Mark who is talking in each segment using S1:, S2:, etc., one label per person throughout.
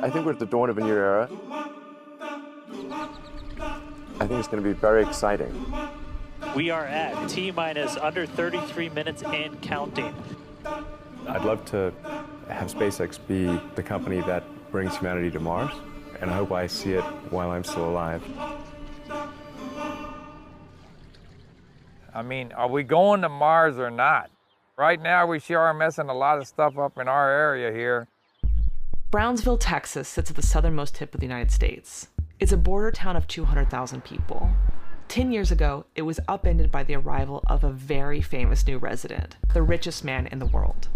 S1: I think we're at the dawn of a new era. I think it's going to be very exciting.
S2: We are at T-minus under 33 minutes and counting.
S3: I'd love to have SpaceX be the company that brings humanity to Mars, and I hope I see it while I'm still alive.
S4: I mean, are we going to Mars or not? Right now, we sure are messing a lot of stuff up in our area here.
S5: Brownsville, Texas sits at the southernmost tip of the United States. It's a border town of 200,000 people. 10 years ago, it was upended by the arrival of a very famous new resident, the richest man in the world.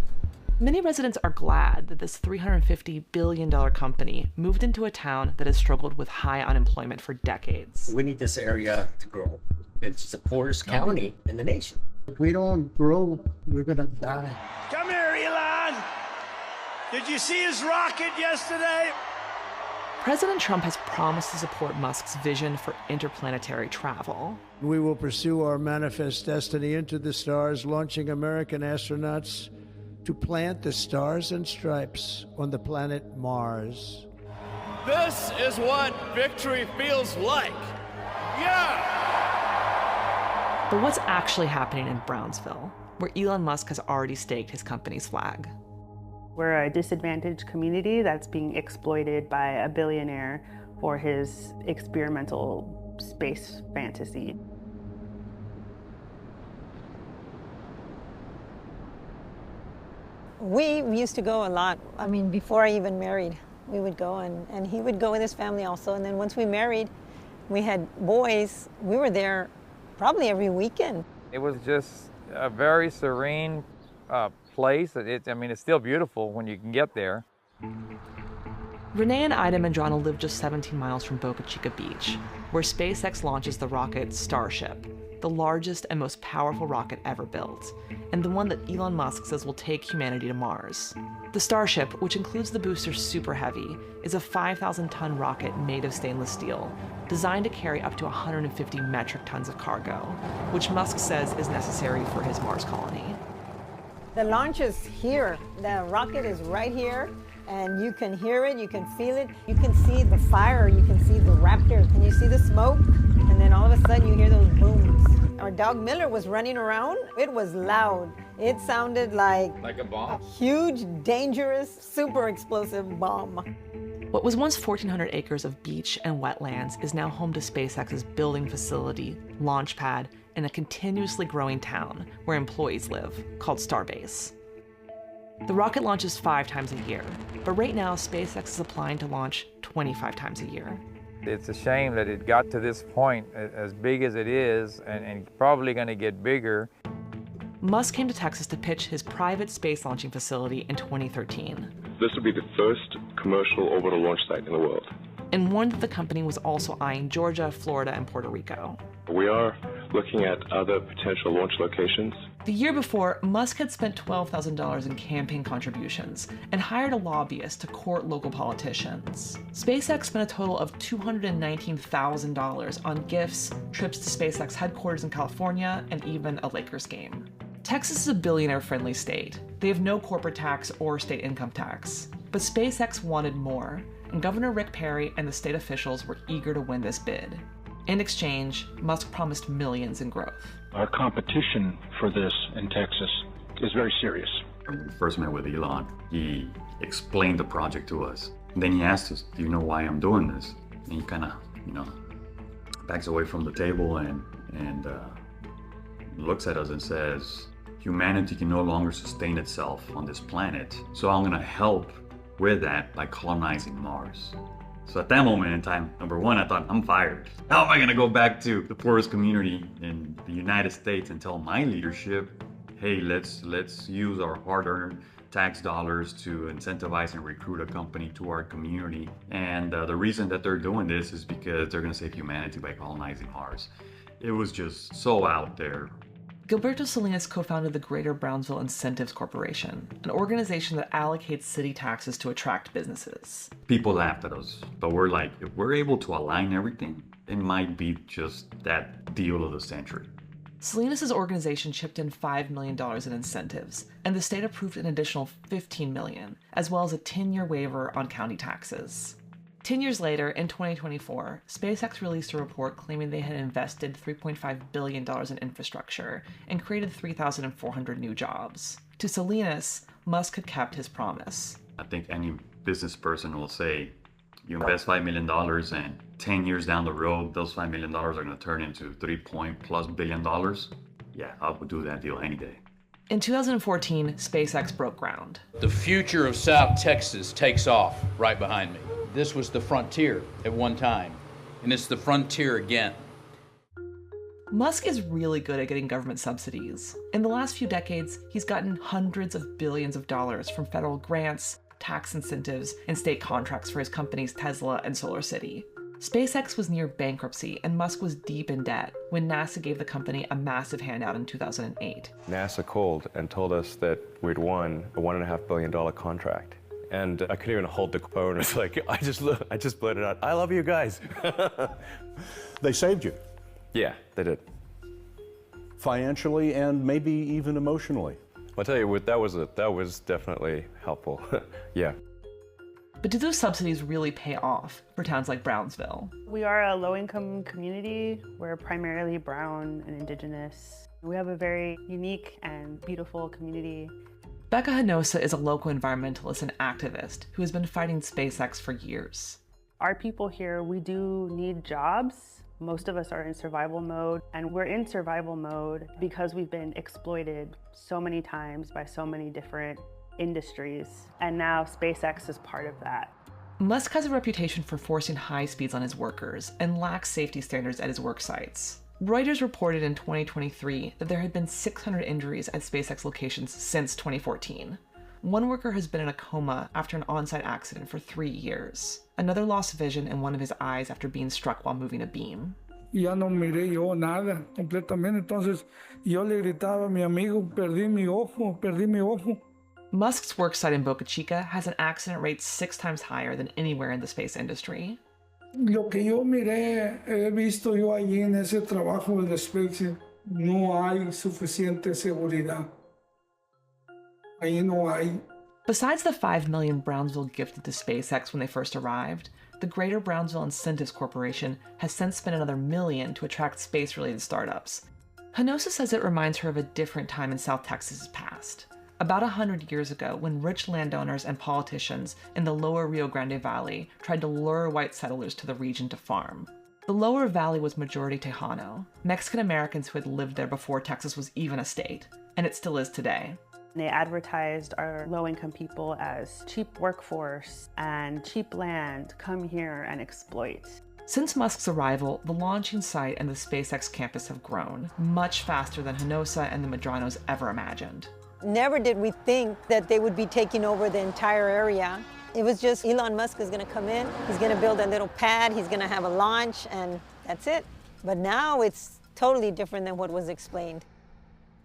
S5: Many residents are glad that this $350 billion company moved into a town that has struggled with high unemployment for decades.
S6: We need this area to grow. It's the poorest county in the nation.
S7: If we don't grow, we're gonna die.
S8: Come here, Elon! Did you see his rocket yesterday?
S5: President Trump has promised to support Musk's vision for interplanetary travel.
S7: We will pursue our manifest destiny into the stars, launching American astronauts to plant the stars and stripes on the planet Mars.
S8: This is what victory feels like. Yeah!
S5: But what's actually happening in Brownsville, where Elon Musk has already staked his company's flag?
S9: We're a disadvantaged community that's being exploited by a billionaire for his experimental space fantasy.
S10: We used to go a lot. I mean, before I even married, we would go, and he would go with his family also. And then once we married, we had boys, we were there probably every weekend.
S4: It was just a very serene place. I mean, it's still beautiful when you can get there.
S5: Renee and Ida Medrano live just 17 miles from Boca Chica Beach, where SpaceX launches the rocket Starship, the largest and most powerful rocket ever built, and the one that Elon Musk says will take humanity to Mars. The Starship, which includes the booster Super Heavy, is a 5,000-ton rocket made of stainless steel, designed to carry up to 150 metric tons of cargo, which Musk says is necessary for his Mars colony.
S10: The launch is here. The rocket is right here, and you can hear it, you can feel it. You can see the fire, you can see the Raptors, and you see the smoke, and then all of a sudden you hear those booms. Our dog Miller was running around. It was loud. It sounded like
S4: a bomb?
S10: A huge, dangerous, super explosive bomb.
S5: What was once 1,400 acres of beach and wetlands is now home to SpaceX's building facility, launch pad, and a continuously growing town where employees live, called Starbase. The rocket launches 5 times a year, but right now SpaceX is applying to launch 25 times a year.
S4: It's a shame that it got to this point, as big as it is, and probably going to get bigger.
S5: Musk came to Texas to pitch his private space launching facility in 2013.
S3: This would be the first commercial orbital launch site in the world.
S5: And warned that the company was also eyeing Georgia, Florida, and Puerto Rico.
S3: We are looking at other potential launch locations.
S5: The year before, Musk had spent $12,000 in campaign contributions and hired a lobbyist to court local politicians. SpaceX spent a total of $219,000 on gifts, trips to SpaceX headquarters in California, and even a Lakers game. Texas is a billionaire-friendly state. They have no corporate tax or state income tax. But SpaceX wanted more, and Governor Rick Perry and the state officials were eager to win this bid. In exchange, Musk promised millions in growth.
S11: Our competition for this in Texas is very serious.
S12: When we first met with Elon, he explained the project to us. And then he asked us, do you know why I'm doing this? And he kind of, backs away from the table and looks at us and says, humanity can no longer sustain itself on this planet, so I'm gonna help with that by colonizing Mars. So at that moment in time, number one, I thought, I'm fired. How am I gonna go back to the poorest community in the United States and tell my leadership, hey, let's use our hard-earned tax dollars to incentivize and recruit a company to our community. And the reason that they're doing this is because they're gonna save humanity by colonizing Mars. It was just so out there.
S5: Gilberto Salinas co-founded the Greater Brownsville Incentives Corporation, an organization that allocates city taxes to attract businesses.
S12: People laughed at us, but we're like, if we're able to align everything, it might be just that deal of the century.
S5: Salinas' organization chipped in $5 million in incentives, and the state approved an additional $15 million, as well as a 10-year waiver on county taxes. 10 years later, in 2024, SpaceX released a report claiming they had invested $3.5 billion in infrastructure and created 3,400 new jobs. To Salinas, Musk had kept his promise.
S12: I think any business person will say, you invest $5 million and 10 years down the road, those $5 million are going to turn into $3+ billion. Yeah, I would do that deal any day.
S5: In 2014, SpaceX broke ground.
S13: The future of South Texas takes off right behind me. This was the frontier at one time, and it's the frontier again.
S5: Musk is really good at getting government subsidies. In the last few decades, he's gotten hundreds of billions of dollars from federal grants, tax incentives, and state contracts for his companies Tesla and SolarCity. SpaceX was near bankruptcy, and Musk was deep in debt when NASA gave the company a massive handout in 2008.
S3: NASA called and told us that we'd won a $1.5 billion contract. And I couldn't even hold the phone. It's like, I just blurted out, I love you guys.
S14: They saved you.
S3: Yeah, they did.
S14: Financially and maybe even emotionally.
S3: I'll tell you what, that was definitely helpful. Yeah.
S5: But do those subsidies really pay off for towns like Brownsville?
S9: We are a low-income community. We're primarily brown and indigenous. We have a very unique and beautiful community.
S5: Becca Hinosa is a local environmentalist and activist who has been fighting SpaceX for years.
S9: Our people here, we do need jobs. Most of us are in survival mode, and we're in survival mode because we've been exploited so many times by so many different industries, and now SpaceX is part of that.
S5: Musk has a reputation for forcing high speeds on his workers and lacks safety standards at his work sites. Reuters reported in 2023 that there had been 600 injuries at SpaceX locations since 2014. One worker has been in a coma after an on-site accident for 3 years. Another lost vision in one of his eyes after being struck while moving a beam.
S15: Ya no miré yo nada completamente, entonces yo le gritaba a mi amigo, perdí mi ojo, perdí mi ojo.
S5: Musk's worksite in Boca Chica has an accident rate 6 times higher than anywhere in the space industry.
S15: Lo que yo miré, he visto yo allí en ese trabajo de SpaceX, no hay suficiente seguridad. Ahí no hay.
S5: Besides the $5 million Brownsville gifted to SpaceX when they first arrived, the Greater Brownsville Incentives Corporation has since spent another $1 million to attract space-related startups. Hinosa says it reminds her of a different time in South Texas's past. About 100 years ago, when rich landowners and politicians in the lower Rio Grande Valley tried to lure white settlers to the region to farm. The lower valley was majority Tejano, Mexican Americans who had lived there before Texas was even a state, and it still is today.
S9: They advertised our low-income people as cheap workforce and cheap land, come here and exploit.
S5: Since Musk's arrival, the launching site and the SpaceX campus have grown, much faster than Hinosa and the Medranos ever imagined.
S10: Never did we think that they would be taking over the entire area. It was just Elon Musk is going to come in, he's going to build a little pad, he's going to have a launch, and that's it. But now it's totally different than what was explained.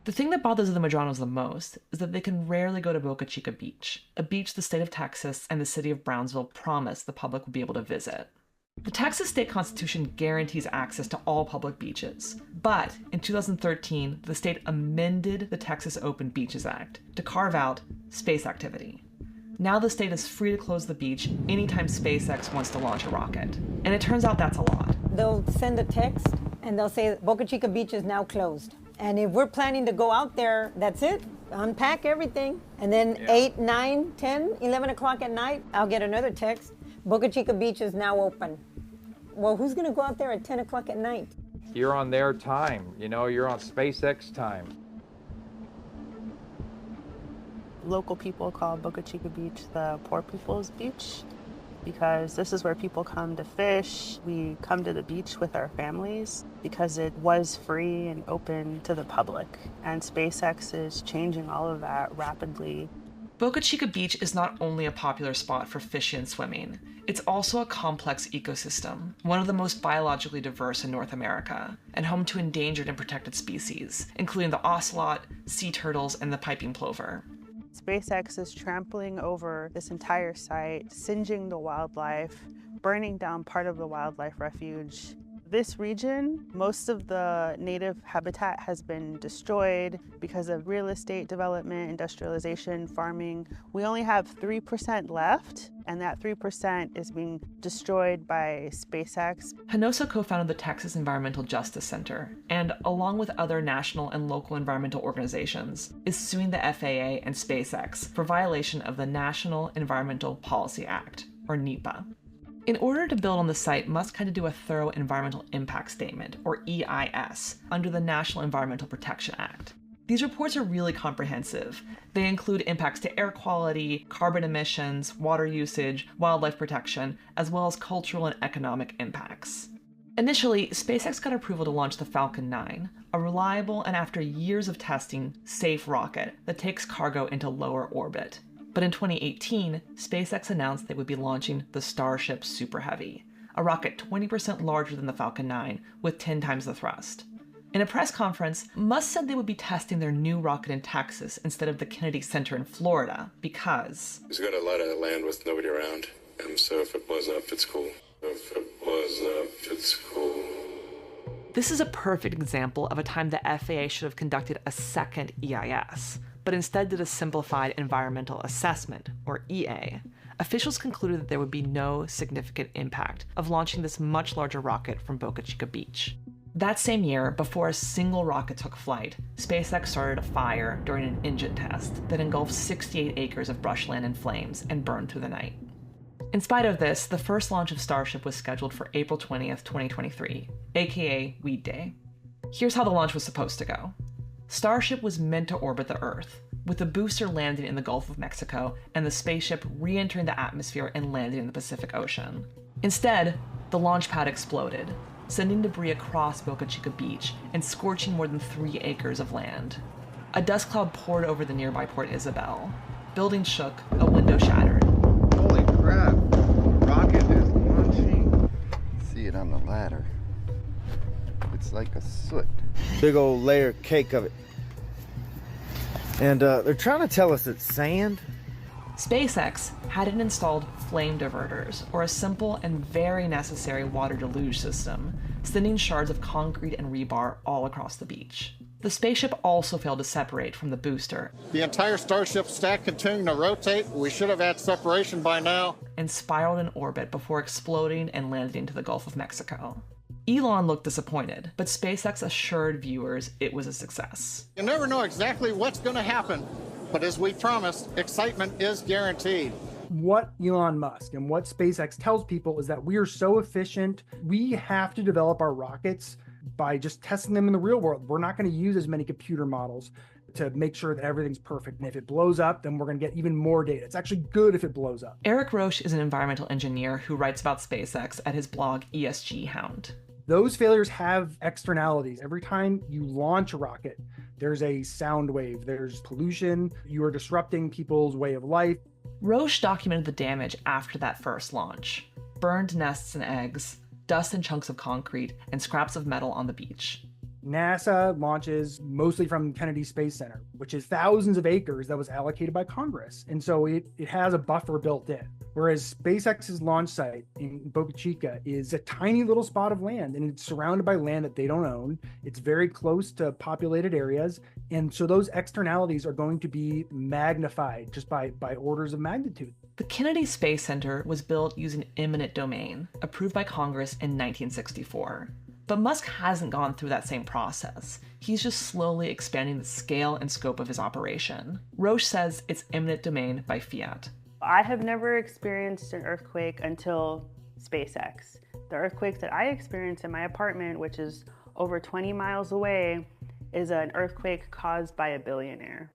S5: The thing that bothers the Medranos the most is that they can rarely go to Boca Chica Beach, a beach the state of Texas and the city of Brownsville promised the public would be able to visit. The Texas state constitution guarantees access to all public beaches, but in 2013, the state amended the Texas Open Beaches Act to carve out space activity. Now the state is free to close the beach anytime SpaceX wants to launch a rocket. And it turns out that's a lot.
S10: They'll send a text and they'll say Boca Chica Beach is now closed. And if we're planning to go out there, that's it. Unpack everything. And then 8, 9, 10, 11 o'clock at night, I'll get another text. Boca Chica Beach is now open. Well, who's going to go out there at 10 o'clock at night?
S4: You're on their time. You know, you're on SpaceX time.
S9: Local people call Boca Chica Beach the poor people's beach because this is where people come to fish. We come to the beach with our families because it was free and open to the public. And SpaceX is changing all of that rapidly.
S5: Boca Chica Beach is not only a popular spot for fishing and swimming, it's also a complex ecosystem, one of the most biologically diverse in North America, and home to endangered and protected species, including the ocelot, sea turtles, and the piping plover.
S9: SpaceX is trampling over this entire site, singeing the wildlife, burning down part of the wildlife refuge. This region, most of the native habitat has been destroyed because of real estate development, industrialization, farming. We only have 3% left, and that 3% is being destroyed by SpaceX.
S5: Hinosa co-founded the Texas Environmental Justice Center, and along with other national and local environmental organizations, is suing the FAA and SpaceX for violation of the National Environmental Policy Act, or NEPA. In order to build on the site, Musk had to do a thorough environmental impact statement, or EIS, under the National Environmental Protection Act. These reports are really comprehensive. They include impacts to air quality, carbon emissions, water usage, wildlife protection, as well as cultural and economic impacts. Initially, SpaceX got approval to launch the Falcon 9, a reliable and, after years of testing, safe rocket that takes cargo into lower orbit. But in 2018, SpaceX announced they would be launching the Starship Super Heavy, a rocket 20% larger than the Falcon 9 with 10 times the thrust. In a press conference, Musk said they would be testing their new rocket in Texas instead of the Kennedy Center in Florida because
S16: it's got a lot of land with nobody around, so if it blows up, it's cool. If it blows up, it's cool.
S5: This is a perfect example of a time the FAA should have conducted a second EIS, but instead did a simplified environmental assessment, or EA. Officials concluded that there would be no significant impact of launching this much larger rocket from Boca Chica Beach. That same year, before a single rocket took flight, SpaceX started a fire during an engine test that engulfed 68 acres of brushland in flames and burned through the night. In spite of this, the first launch of Starship was scheduled for April 20th, 2023, aka Weed Day. Here's how the launch was supposed to go. Starship was meant to orbit the Earth, with the booster landing in the Gulf of Mexico and the spaceship re-entering the atmosphere and landing in the Pacific Ocean. Instead, the launch pad exploded, sending debris across Boca Chica Beach and scorching more than 3 acres of land. A dust cloud poured over the nearby Port Isabel. Buildings shook, a window shattered.
S17: Holy crap! Rocket is launching. See it on the ladder. It's like a soot. Big old layer cake of it. And they're trying to tell us it's sand.
S5: SpaceX hadn't installed flame diverters, or a simple and very necessary water deluge system, sending shards of concrete and rebar all across the beach. The spaceship also failed to separate from the booster.
S18: The entire Starship stack continuing to rotate. We should have had separation by now.
S5: And spiraled in orbit before exploding and landing into the Gulf of Mexico. Elon looked disappointed, but SpaceX assured viewers it was a success.
S18: You never know exactly what's going to happen, but as we promised, excitement is guaranteed.
S19: What Elon Musk and what SpaceX tells people is that we are so efficient, we have to develop our rockets by just testing them in the real world. We're not going to use as many computer models to make sure that everything's perfect. And if it blows up, then we're going to get even more data. It's actually good if it blows up.
S5: Eric Roche is an environmental engineer who writes about SpaceX at his blog ESG Hound.
S19: Those failures have externalities. Every time you launch a rocket, there's a sound wave, there's pollution, you are disrupting people's way of life.
S5: Roche documented the damage after that first launch. Burned nests and eggs, dust and chunks of concrete, and scraps of metal on the beach.
S19: NASA launches mostly from Kennedy Space Center, which is thousands of acres that was allocated by Congress. And so it has a buffer built in. Whereas SpaceX's launch site in Boca Chica is a tiny little spot of land, and it's surrounded by land that they don't own. It's very close to populated areas. And so those externalities are going to be magnified just by orders of magnitude.
S5: The Kennedy Space Center was built using eminent domain, approved by Congress in 1964. But Musk hasn't gone through that same process. He's just slowly expanding the scale and scope of his operation. Roche says it's eminent domain by fiat.
S9: I have never experienced an earthquake until SpaceX. The earthquake that I experienced in my apartment, which is over 20 miles away, is an earthquake caused by a billionaire.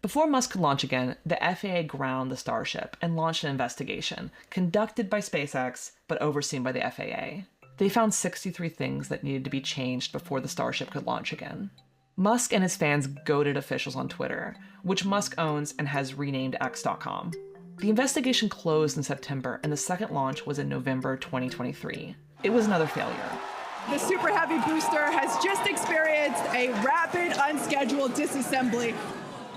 S5: Before Musk could launch again, the FAA ground the Starship and launched an investigation, conducted by SpaceX, but overseen by the FAA. They found 63 things that needed to be changed before the Starship could launch again. Musk and his fans goaded officials on Twitter, which Musk owns and has renamed X.com. The investigation closed in September, and the second launch was in November 2023. It was another failure.
S20: The Super Heavy booster has just experienced a rapid, unscheduled disassembly.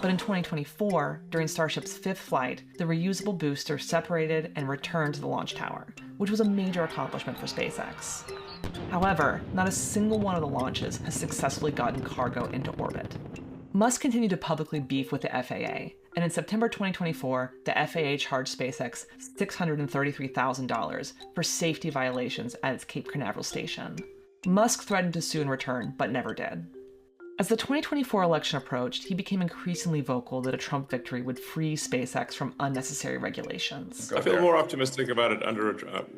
S5: But in 2024, during Starship's fifth flight, the reusable booster separated and returned to the launch tower, which was a major accomplishment for SpaceX. However, not a single one of the launches has successfully gotten cargo into orbit. Musk continued to publicly beef with the FAA, and in September 2024, the FAA charged SpaceX $633,000 for safety violations at its Cape Canaveral station. Musk threatened to sue in return, but never did. As the 2024 election approached, he became increasingly vocal that a Trump victory would free SpaceX from unnecessary regulations.
S16: I feel more optimistic about it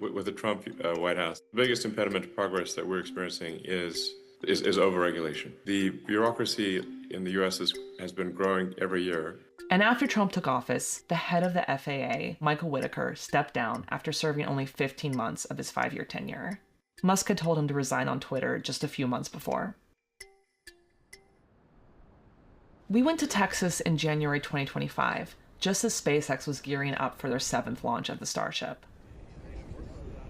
S16: with a Trump White House. The biggest impediment to progress that we're experiencing is overregulation. The bureaucracy in the U.S. has been growing every year.
S5: And after Trump took office, the head of the FAA, Michael Whitaker, stepped down after serving only 15 months of his 5-year tenure. Musk had told him to resign on Twitter just a few months before. We went to Texas in January 2025, just as SpaceX was gearing up for their 7th launch of the Starship.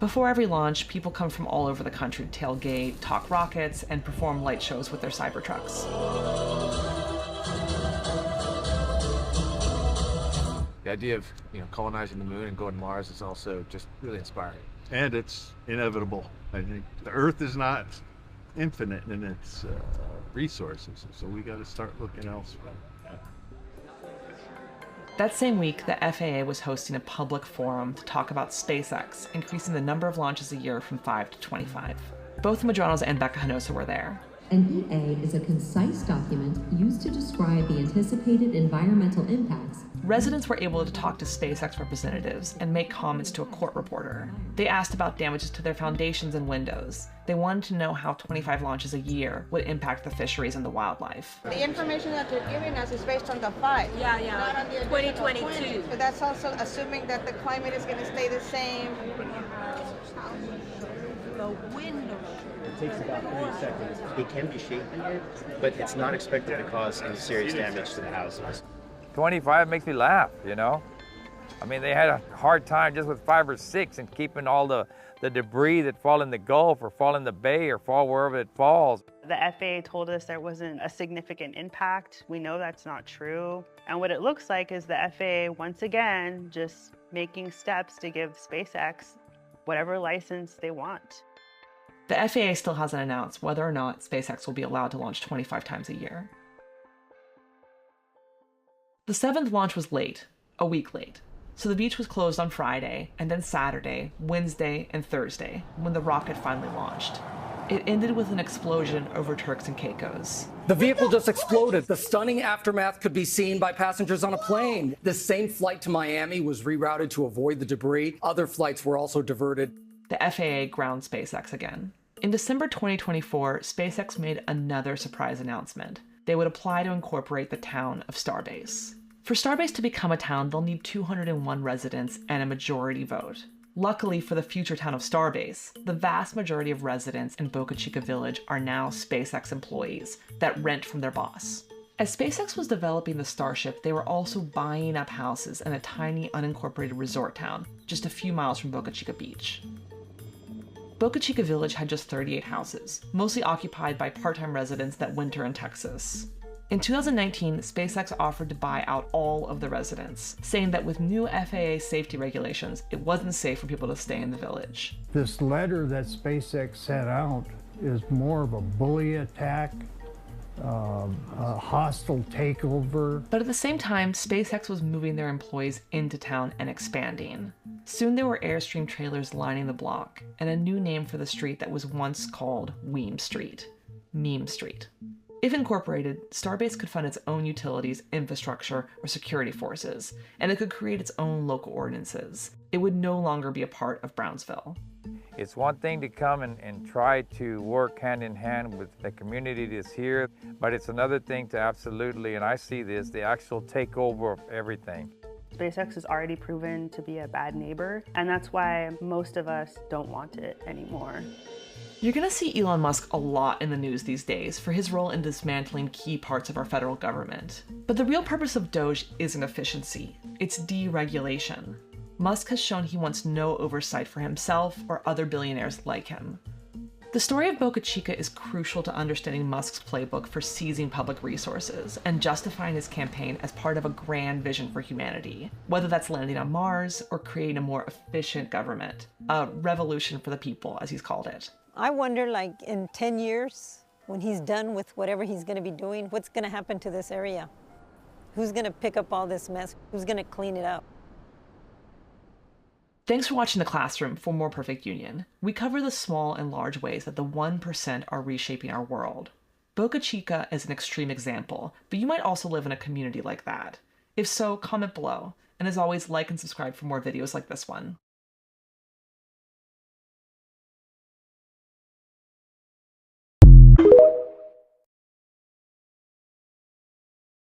S5: Before every launch, people come from all over the country to tailgate, talk rockets, and perform light shows with their Cybertrucks.
S21: The idea of colonizing the moon and going to Mars is also just really inspiring.
S14: And it's inevitable. I think the Earth is not infinite in its resources, so we got to start looking elsewhere.
S5: That same week, the FAA was hosting a public forum to talk about SpaceX, increasing the number of launches a year from 5 to 25. Both Medranos and Becca Hinosa were there.
S22: An EA is a concise document used to describe the anticipated environmental impacts.
S5: Residents were able to talk to SpaceX representatives and make comments to a court reporter. They asked about damages to their foundations and windows. They wanted to know how 25 launches a year would impact the fisheries and the wildlife.
S23: The information that you're giving us is based on the 5.
S22: Yeah.
S23: Not on the
S22: 2022.
S23: But that's also assuming that the climate is going to stay the same.
S22: The window.
S6: It takes about 30 seconds. It can be shaken here, but it's not expected to cause any serious damage to the houses.
S4: 25 makes me laugh, I mean, they had a hard time just with 5 or 6 and keeping all the debris that fall in the Gulf or fall in the bay or fall wherever it falls.
S9: The FAA told us there wasn't a significant impact. We know that's not true. And what it looks like is the FAA, once again, just making steps to give SpaceX whatever license they want.
S5: The FAA still hasn't announced whether or not SpaceX will be allowed to launch 25 times a year. The 7th launch was late, a week late. So the beach was closed on Friday, and then Saturday, Wednesday, and Thursday, when the rocket finally launched. It ended with an explosion over Turks and Caicos.
S24: The vehicle just exploded. The stunning aftermath could be seen by passengers on a plane. This same flight to Miami was rerouted to avoid the debris. Other flights were also diverted.
S5: The FAA ground SpaceX again. In December 2024, SpaceX made another surprise announcement. They would apply to incorporate the town of Starbase. For Starbase to become a town, they'll need 201 residents and a majority vote. Luckily for the future town of Starbase, the vast majority of residents in Boca Chica Village are now SpaceX employees that rent from their boss. As SpaceX was developing the Starship, they were also buying up houses in a tiny unincorporated resort town just a few miles from Boca Chica Beach. Boca Chica Village had just 38 houses, mostly occupied by part-time residents that winter in Texas. In 2019, SpaceX offered to buy out all of the residents, saying that with new FAA safety regulations, it wasn't safe for people to stay in the village.
S7: This letter that SpaceX sent out is more of a bully attack, a hostile takeover.
S5: But at the same time, SpaceX was moving their employees into town and expanding. Soon there were Airstream trailers lining the block, and a new name for the street that was once called Weem Street, Meme Street. If incorporated, Starbase could fund its own utilities, infrastructure, or security forces, and it could create its own local ordinances. It would no longer be a part of Brownsville.
S4: It's one thing to come and try to work hand in hand with the community that's here, but it's another thing to absolutely, and I see this, the actual takeover of everything.
S9: SpaceX has already proven to be a bad neighbor, and that's why most of us don't want it anymore.
S5: You're gonna see Elon Musk a lot in the news these days for his role in dismantling key parts of our federal government. But the real purpose of Doge isn't efficiency, it's deregulation. Musk has shown he wants no oversight for himself or other billionaires like him. The story of Boca Chica is crucial to understanding Musk's playbook for seizing public resources and justifying his campaign as part of a grand vision for humanity, whether that's landing on Mars or creating a more efficient government, a revolution for the people, as he's called it.
S10: I wonder, like, in 10 years, when he's done with whatever he's going to be doing, what's going to happen to this area? Who's going to pick up all this mess? Who's going to clean it up?
S5: Thanks for watching The Classroom for More Perfect Union. We cover the small and large ways that the 1% are reshaping our world. Boca Chica is an extreme example, but you might also live in a community like that. If so, comment below. And as always, like and subscribe for more videos like this one.